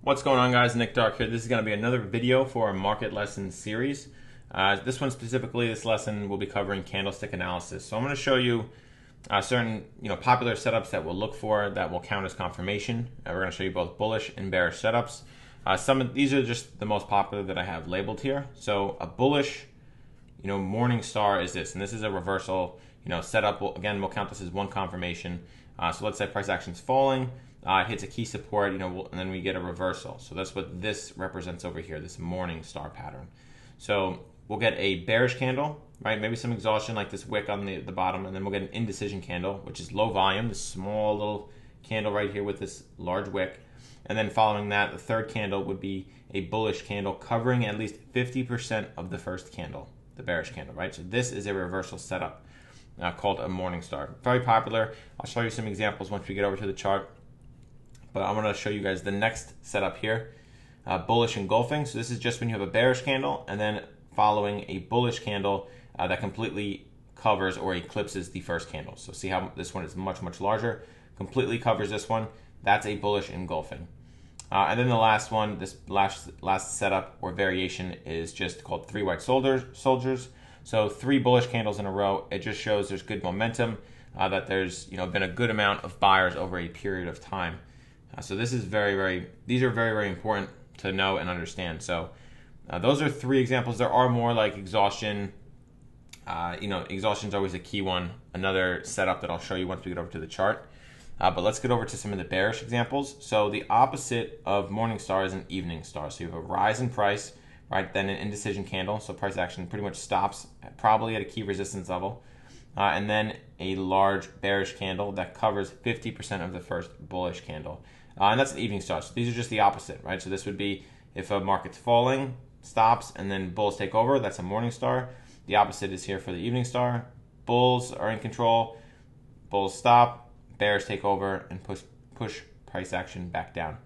What's going on, guys? Nick Dark here. This is going to be another video for our market lesson series. This one specifically, this lesson will be covering candlestick analysis. So I'm going to show you certain popular setups that we'll look for that will count as confirmation. We're going to show you both bullish and bearish setups. Some of these are just the most popular that I have labeled here. So a bullish morning star is this, and this is a reversal setup. We'll count this as one confirmation. So let's say price action's falling. It hits a key support, and then we get a reversal. So that's what this represents over here, this morning star pattern. So we'll get a bearish candle, right? Maybe some exhaustion like this wick on the bottom, and then we'll get an indecision candle, which is low volume, this small little candle right here with this large wick. And then following that, the third candle would be a bullish candle covering at least 50% of the first candle, the bearish candle, right? So this is a reversal setup called a morning star. Very popular. I'll show you some examples once we get over to the chart. But I want to show you guys the next setup here, bullish engulfing. So this is just when you have a bearish candle and then following a bullish candle that completely covers or eclipses the first candle. So see how this one is much, much larger, completely covers this one. That's a bullish engulfing. And then the last one, this last setup or variation is just called three white soldiers. So three bullish candles in a row. It just shows there's good momentum, that there's been a good amount of buyers over a period of time. So this is these are very important to know and understand. So those are three examples. There are more like exhaustion. Exhaustion is always a key one. Another setup that I'll show you once we get over to the chart. But let's get over to some of the bearish examples. So the opposite of morning star is an evening star. So you have a rise in price, right? Then an indecision candle. So price action pretty much stops probably at a key resistance level. And then a large bearish candle that covers 50% of the first bullish candle. And that's an evening star. So these are just the opposite, right? So this would be if a market's falling, stops, and then bulls take over. That's a morning star. The opposite is here for the evening star. Bulls are in control. Bulls stop. Bears take over and push price action back down.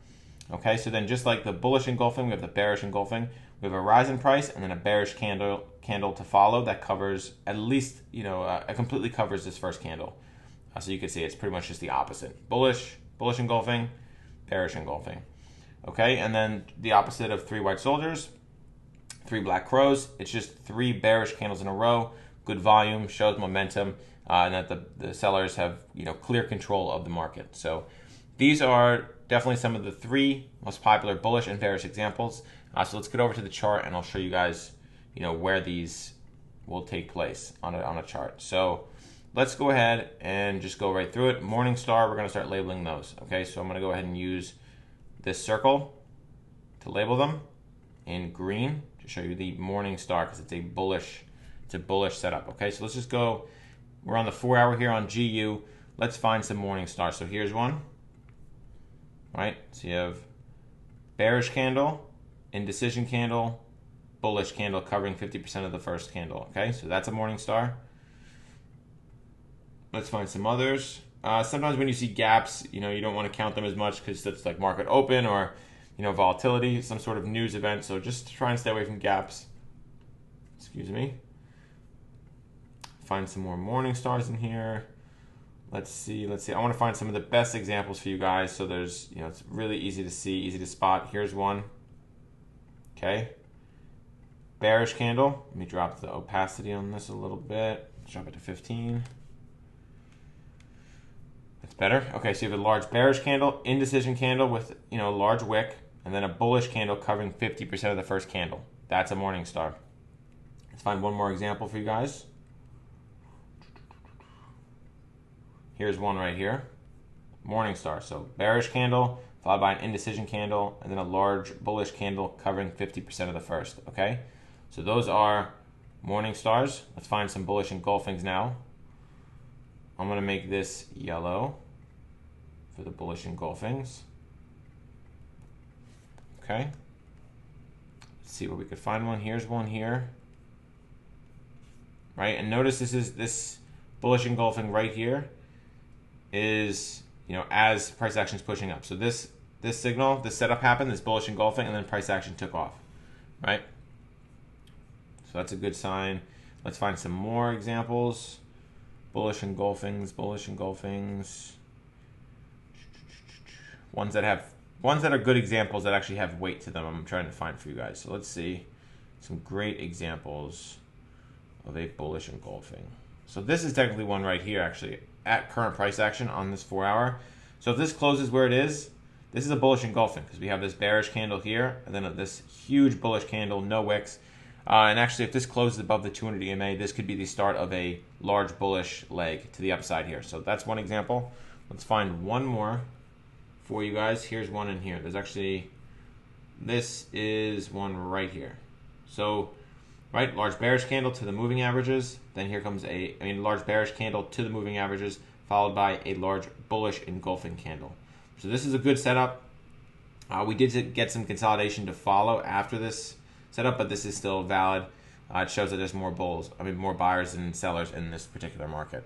Okay, so then just like the bullish engulfing, we have the bearish engulfing. We have a rise in price and then a bearish candle to follow that covers at least, it completely covers this first candle. So you can see it's pretty much just the opposite. Bullish engulfing, bearish engulfing. Okay, and then the opposite of three white soldiers, three black crows. It's just three bearish candles in a row. Good volume, shows momentum, and that the sellers have clear control of the market. So these are definitely some of the three most popular bullish and bearish examples. So let's get over to the chart and I'll show you guys where these will take place on a chart. So let's go ahead and just go right through it. Morning star, we're going to start labeling those. Okay, so I'm going to go ahead and use this circle to label them in green to show you the morning star because it's a bullish setup. Okay, so let's just go. We're on the 4 hour here on GU. Let's find some morning stars. So here's one. Right, so you have bearish candle, indecision candle, bullish candle covering 50% of the first candle. Okay, so that's a morning star. Let's find some others. Sometimes when you see gaps, you don't want to count them as much because that's like market open or volatility, some sort of news event. So just try and stay away from gaps. Excuse me. Find some more morning stars in here. Let's see. I want to find some of the best examples for you guys. So there's, it's really easy to see, easy to spot. Here's one. Okay. Bearish candle. Let me drop the opacity on this a little bit. Drop it to 15. That's better. Okay, so you have a large bearish candle, indecision candle with, a large wick, and then a bullish candle covering 50% of the first candle. That's a morning star. Let's find one more example for you guys. Here's one right here, morning star. So bearish candle followed by an indecision candle and then a large bullish candle covering 50% of the first. Okay, so those are morning stars. Let's find some bullish engulfings now. I'm going to make this yellow for the bullish engulfings. Okay, let's see where we could find one. Here's one here. Right, and notice this bullish engulfing right here is as price action is pushing up. So this signal, this setup happened, this bullish engulfing, and then price action took off, right? So that's a good sign. Let's find some more examples. Bullish engulfings. Ones that have ones that are good examples that actually have weight to them, I'm trying to find for you guys. So let's see some great examples of a bullish engulfing. So this is technically one right here, actually, at current price action on this 4 hour. So if this closes where it is, this is a bullish engulfing because we have this bearish candle here and then this huge bullish candle, no wicks. And actually, if this closes above the 200 EMA, this could be the start of a large bullish leg to the upside here. So that's one example. Let's find one more for you guys. Here's one in here. There's actually, this is one right here. So, right, large bearish candle to the moving averages. Then here comes large bearish candle to the moving averages, followed by a large bullish engulfing candle. So this is a good setup. We did get some consolidation to follow after this setup, but this is still valid. It shows that there's more more buyers than sellers in this particular market.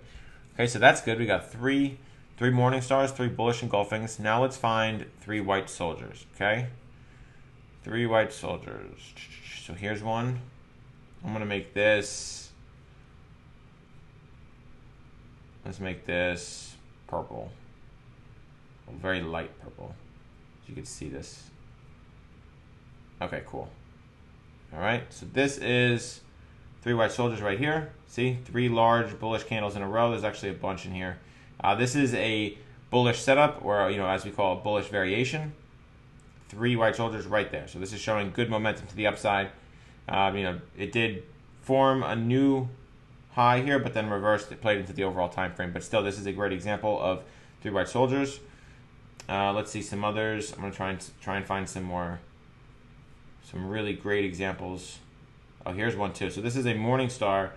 Okay, so that's good. We got three morning stars, 3 bullish engulfings. Now let's find 3 white soldiers. Okay, 3 white soldiers. So here's one. I'm gonna make this. Let's make this purple, a very light purple, so you can see this. Okay, cool. All right, so this is 3 white soldiers right here. See, 3 large bullish candles in a row. There's actually a bunch in here. This is a bullish setup, or as we call it, bullish variation. 3 white soldiers right there. So this is showing good momentum to the upside. It did form a new high here, but then reversed. It played into the overall time frame. But still, this is a great example of 3 white soldiers. Let's see some others. I'm gonna try and find some really great examples. Oh, here's one too. So this is a morning star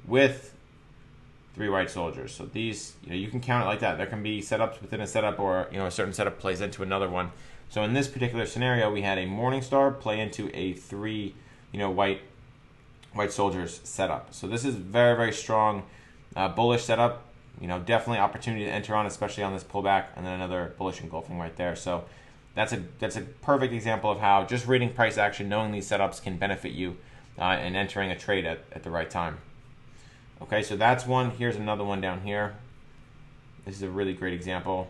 with 3 white soldiers. So these, you can count it like that. There can be setups within a setup, or a certain setup plays into another one. So in this particular scenario, we had a morning star play into a 3, white soldiers setup. So this is very, very strong bullish setup. Definitely opportunity to enter on, especially on this pullback, and then another bullish engulfing right there. So that's a perfect example of how just reading price action, knowing these setups can benefit you and entering a trade at the right time. Okay, so that's one. Here's another one down here. This is a really great example.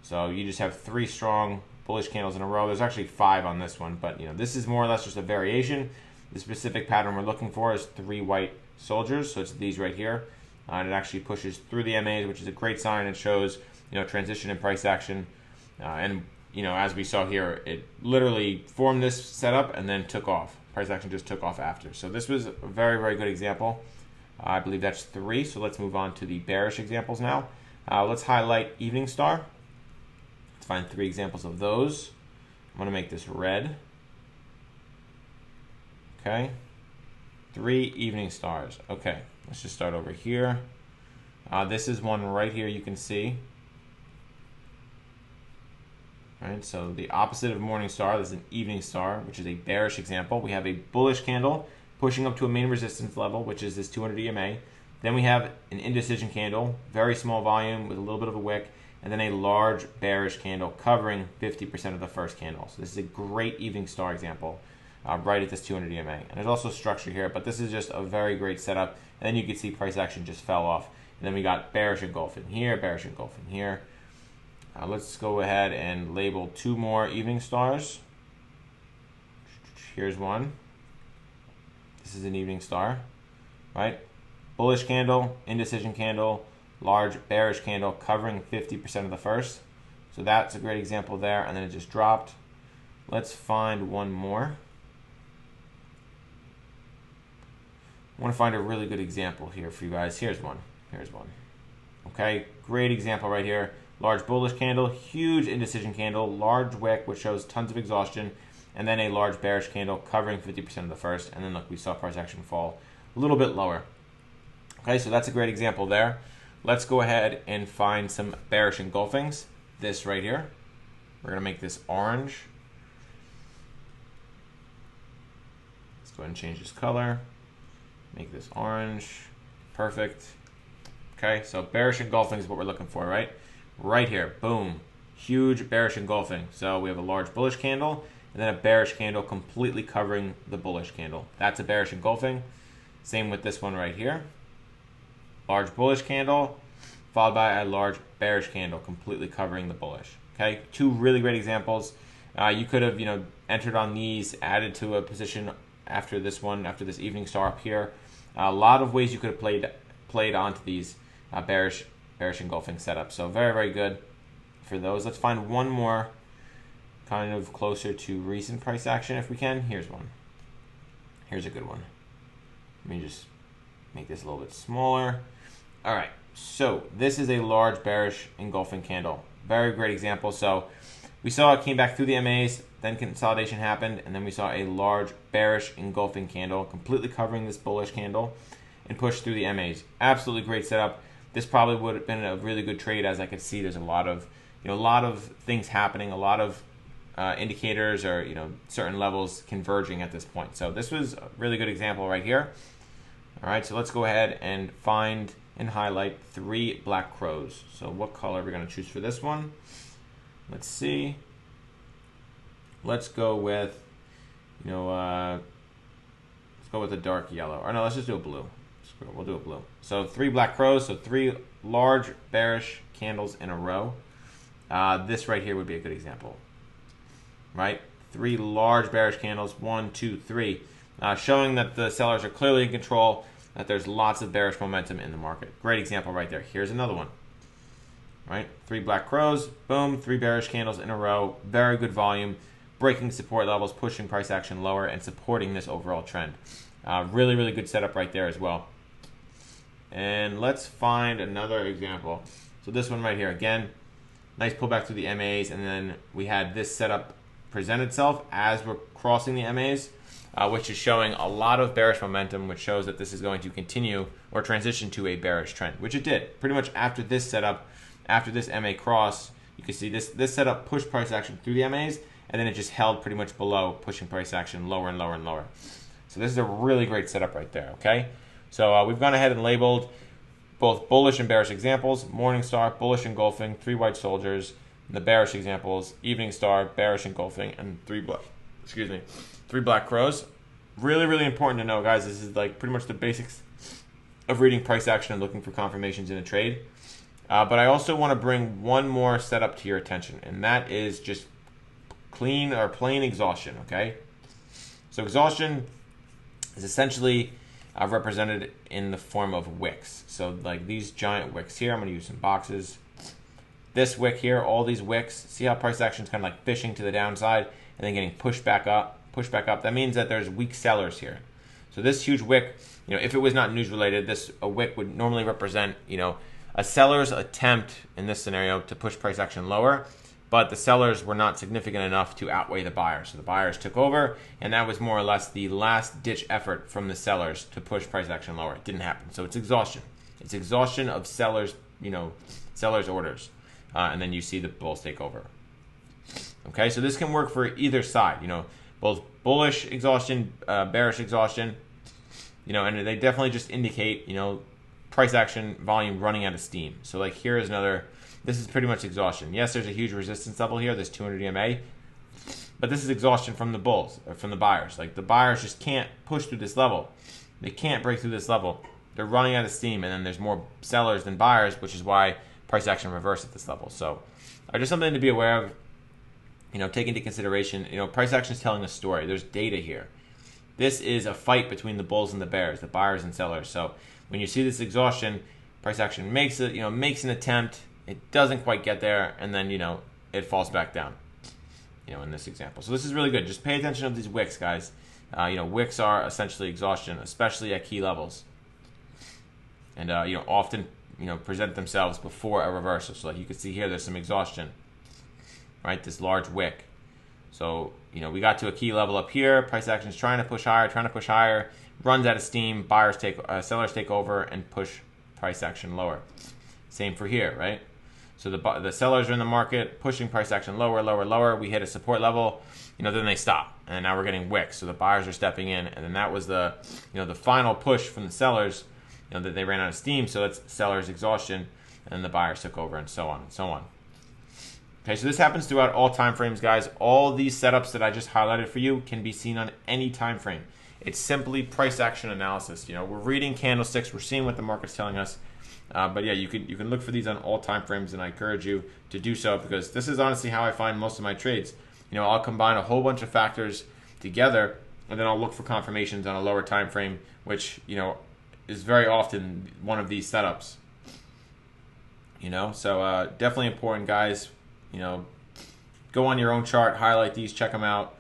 So you just have 3 strong bullish candles in a row. There's actually 5 on this one, but this is more or less just a variation. The specific pattern we're looking for is 3 white soldiers, so it's these right here. And it actually pushes through the MAs, which is a great sign. It shows transition in price action. As we saw here, it literally formed this setup and then took off. Price action just took off after. So this was a very, very good example. I believe that's 3. So let's move on to the bearish examples now. Let's highlight evening star. Let's find 3 examples of those. I'm going to make this red. Okay. 3 evening stars. Okay. Let's just start over here. This is one right here you can see. All right, so the opposite of morning star, this is an evening star, which is a bearish example. We have a bullish candle pushing up to a main resistance level, which is this 200 EMA. Then we have an indecision candle, very small volume with a little bit of a wick, and then a large bearish candle covering 50% of the first candle. So this is a great evening star example right at this 200 EMA. And there's also structure here, but this is just a very great setup. And then you can see price action just fell off. And then we got bearish engulfing here, bearish engulfing here. Let's go ahead and label 2 more evening stars. Here's one. This is an evening star, right? Bullish candle, indecision candle, large bearish candle covering 50% of the first. So that's a great example there, and then it just dropped. Let's find one more. I want to find a really good example here for you guys. Here's one. Here's one. Okay, great example right here. Large bullish candle, huge indecision candle, large wick, which shows tons of exhaustion, and then a large bearish candle covering 50% of the first. And then look, we saw price action fall a little bit lower. Okay, so that's a great example there. Let's go ahead and find some bearish engulfings. This right here. We're going to make this orange. Let's go ahead and change this color. Make this orange. Perfect. Okay, so bearish engulfing is what we're looking for, right? Right here, boom, huge bearish engulfing. So we have a large bullish candle and then a bearish candle completely covering the bullish candle. That's a bearish engulfing. Same with this one right here. Large bullish candle followed by a large bearish candle completely covering the bullish. Okay, 2 really great examples. You could have, entered on these, added to a position after this one, after this evening star up here. A lot of ways you could have played onto these bearish engulfing setups. So very, very good for those. Let's find one more kind of closer to recent price action if we can. Here's one. Here's a good one. Let me just make this a little bit smaller. All right, so this is a large bearish engulfing candle. Very great example. So we saw it came back through the MAs, then consolidation happened, and then we saw a large bearish engulfing candle completely covering this bullish candle and pushed through the MAs. Absolutely great setup. This probably would have been a really good trade. As I could see, there's a lot of things happening, a lot of indicators or certain levels converging at this point. So this was a really good example right here. All right, so let's go ahead and find and highlight 3 black crows. So what color are we going to choose for this one? Let's see. Let's go with let's go with a dark yellow. Or no, let's just do a blue. We'll do a blue. So 3 black crows, so 3 large bearish candles in a row. This right here would be a good example. Right? 3 large bearish candles, 1, 2, 3, showing that the sellers are clearly in control, that there's lots of bearish momentum in the market. Great example right there. Here's another one. Right? 3 black crows, boom, 3 bearish candles in a row. Very good volume, breaking support levels, pushing price action lower, and supporting this overall trend. Really, really good setup right there as well. And let's find another example. So this one right here, again, nice pullback through the MAs, and then we had this setup present itself as we're crossing the MAs, which is showing a lot of bearish momentum, which shows that this is going to continue or transition to a bearish trend, which it did. Pretty much after this setup, after this MA cross, you can see this setup pushed price action through the MAs, and then it just held pretty much below, pushing price action lower and lower and lower. So this is a really great setup right there, okay? So we've gone ahead and labeled both bullish and bearish examples. Morning star, bullish engulfing, 3 white soldiers. And the bearish examples, evening star, bearish engulfing, and 3 black crows. Really, really important to know, guys. This is like pretty much the basics of reading price action and looking for confirmations in a trade. But I also want to bring one more setup to your attention, and that is just clean or plain exhaustion, okay? So exhaustion is essentially represented in the form of wicks. So like these giant wicks here, I'm going to use some boxes. This wick here, all these wicks, see how price action is kind of like fishing to the downside and then getting pushed back up. That means that there's weak sellers here. So this huge wick, if it was not news related, a wick would normally represent, a seller's attempt in this scenario to push price action lower, but the sellers were not significant enough to outweigh the buyers. So the buyers took over, and that was more or less the last ditch effort from the sellers to push price action lower. It didn't happen. So it's exhaustion. It's exhaustion of sellers, sellers' orders. And then you see the bulls take over. Okay, so this can work for either side, both bullish exhaustion, bearish exhaustion, and they definitely just indicate, price action volume running out of steam. So like here is another. This is pretty much exhaustion. Yes, there's a huge resistance level here, this 200 EMA, but this is exhaustion from the bulls, or from the buyers. Like the buyers just can't push through this level. They can't break through this level. They're running out of steam, and then there's more sellers than buyers, which is why price action reversed at this level. So just something to be aware of, take into consideration, price action is telling a story. There's data here. This is a fight between the bulls and the bears, the buyers and sellers. So when you see this exhaustion, price action makes an attempt. It doesn't quite get there, and then, it falls back down, in this example. So this is really good. Just pay attention to these wicks, guys. Wicks are essentially exhaustion, especially at key levels. And, often, present themselves before a reversal. So like you can see here, there's some exhaustion, right? This large wick. So, we got to a key level up here. Price action is trying to push higher, runs out of steam. Sellers take over and push price action lower. Same for here, right? So the sellers are in the market, pushing price action lower. We hit a support level, then they stop. And now we're getting wicks. So the buyers are stepping in. And then that was the final push from the sellers, that they ran out of steam. So that's sellers exhaustion. And then the buyers took over, and so on and so on. Okay, so this happens throughout all time frames, guys. All these setups that I just highlighted for you can be seen on any time frame. It's simply price action analysis. We're reading candlesticks. We're seeing what the market's telling us. But yeah, you can look for these on all time frames, and I encourage you to do so, because this is honestly how I find most of my trades. I'll combine a whole bunch of factors together, and then I'll look for confirmations on a lower time frame, which is very often one of these setups. So definitely important, guys. Go on your own chart, highlight these, check them out.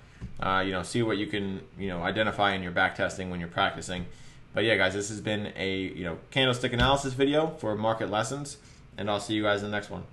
See what you can identify in your back testing when you're practicing. But yeah, guys, this has been a candlestick analysis video for market lessons, and I'll see you guys in the next one.